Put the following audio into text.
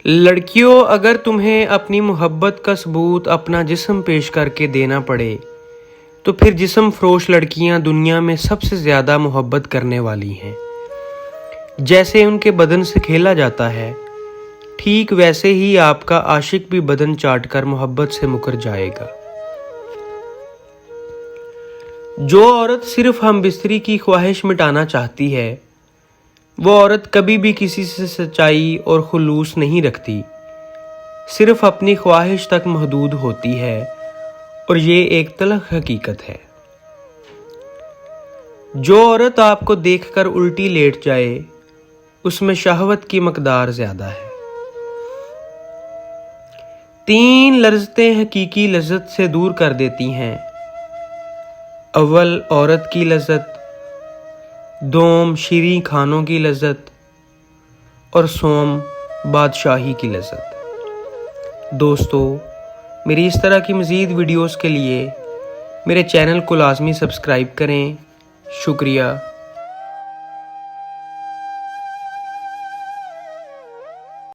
लड़कियों, अगर तुम्हें अपनी मोहब्बत का सबूत अपना जिस्म पेश करके देना पड़े तो फिर जिस्म फरोश लड़कियां दुनिया में सबसे ज़्यादा मोहब्बत करने वाली हैं। जैसे उनके बदन से खेला जाता है, ठीक वैसे ही आपका आशिक भी बदन चाटकर मोहब्बत से मुकर जाएगा। जो औरत सिर्फ हम बिस्तरी की ख्वाहिश मिटाना चाहती है, वो औरत कभी भी किसी से सच्चाई और खुलूस नहीं रखती, सिर्फ अपनी ख्वाहिश तक महदूद होती है, और ये एक तलख हकीकत है। जो औरत आपको देखकर उल्टी लेट जाए, उसमें शहवत की मकदार ज्यादा है। 3 लज़्ज़तें हकीकी लज़्ज़त से दूर कर देती हैं। अव्वल औरत की लज़्ज़त, दोम शीरीं खानों की लज़्ज़त, और सोम बादशाही की लज़्ज़त। दोस्तों, मेरी इस तरह की मज़ीद वीडियोस के लिए मेरे चैनल को लाजमी सब्सक्राइब करें। शुक्रिया।